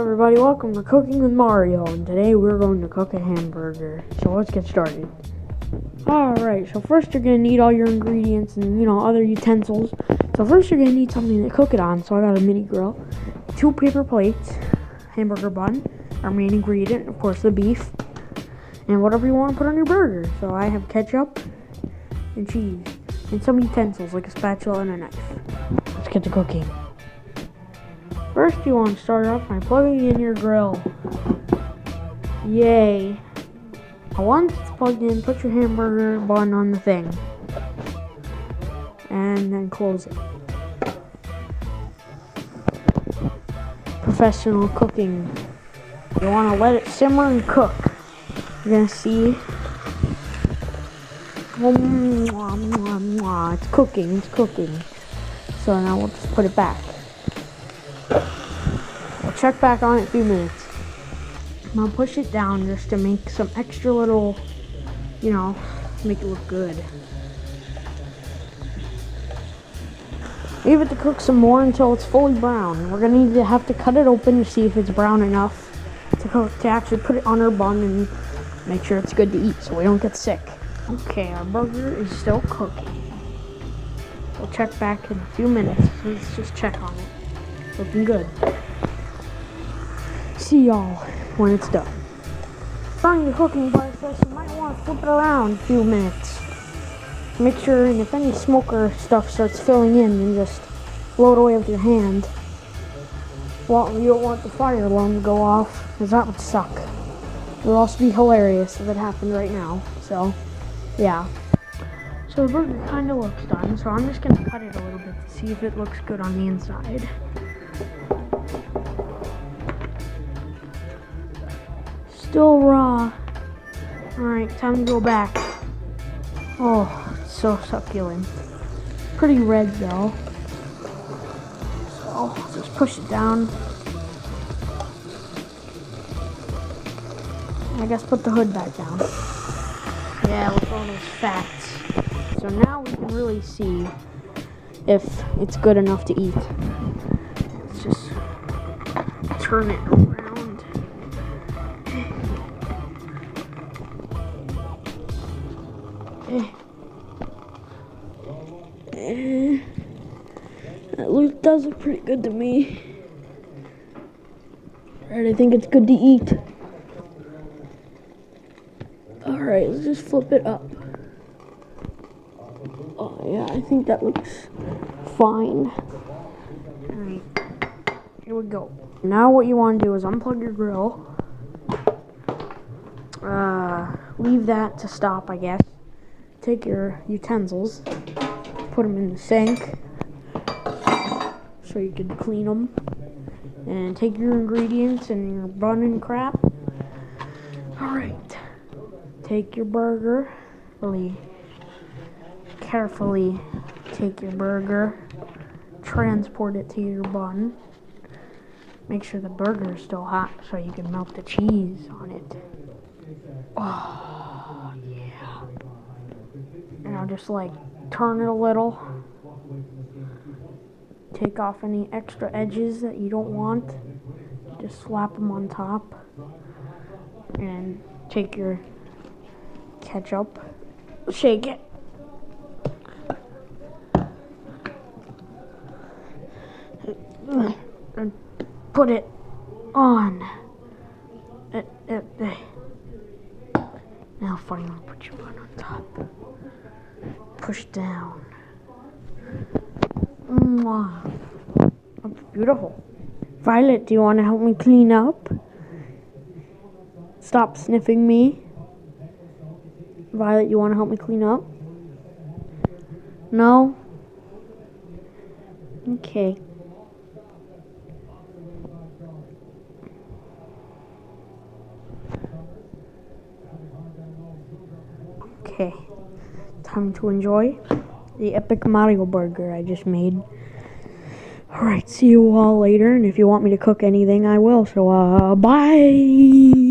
everybody, welcome to Cooking with Mario, and today we're going to cook a hamburger. So let's get started. Alright, so first you're going to need all your ingredients and other utensils. So first you're going to need something to cook it on. So I got a mini grill, 2 paper plates, hamburger bun, our main ingredient, of course the beef, and whatever you want to put on your burger. So I have ketchup and cheese, and some utensils like a spatula and a knife. Let's get to cooking. First, you want to start off by plugging in your grill. Yay. Once it's plugged in, put your hamburger bun on the thing. And then close it. Professional cooking. You want to let it simmer and cook. You're going to see. It's cooking, it's cooking. So now we'll just put it back. Check back on it in a few minutes. Now push it down just to make some extra little, make it look good. Leave it to cook some more until it's fully brown. We're gonna have to cut it open to see if it's brown enough to actually put it on our bun and make sure it's good to eat so we don't get sick. Okay, our burger is still cooking. We'll check back in a few minutes. So let's just check on it. Looking good. See y'all when it's done. During the cooking process, you might want to flip it around a few minutes. Make sure, and if any smoke or stuff starts filling in, then just blow it away with your hand. Well, you don't want the fire alarm to go off, because that would suck. It would also be hilarious if it happened right now. So, yeah. So the burger kind of looks done, so I'm just going to cut it a little bit to see if it looks good on the inside. Still raw. Alright, time to go back. Oh, it's so succulent. Pretty red though. So, just push it down. I guess put the hood back down. Yeah, with all those fats. So now we can really see if it's good enough to eat. Let's just turn it around. That does look pretty good to me. Alright, I think it's good to eat. Alright, let's just flip it up. Oh yeah, I think that looks fine. Alright, here we go. Now what you want to do is unplug your grill. Leave that to stop, I guess. Take your utensils, put them in the sink so you can clean them, and take your ingredients and your bun and crap. Alright, take your burger, really carefully take your burger, transport it to your bun. Make sure the burger is still hot so you can melt the cheese on it. Oh, yeah. And I'll just turn it a little. Take off any extra edges that you don't want. Just slap them on top. And take your ketchup. Shake it. And put it on. Now finally put your bun on top. Push down. Mwah. That's beautiful. Violet, do you want to help me clean up? Stop sniffing me. Violet, you want to help me clean up? No? Okay. Okay. Time to enjoy the epic Mario burger I just made. Alright, see you all later, and if you want me to cook anything, I will. So, bye!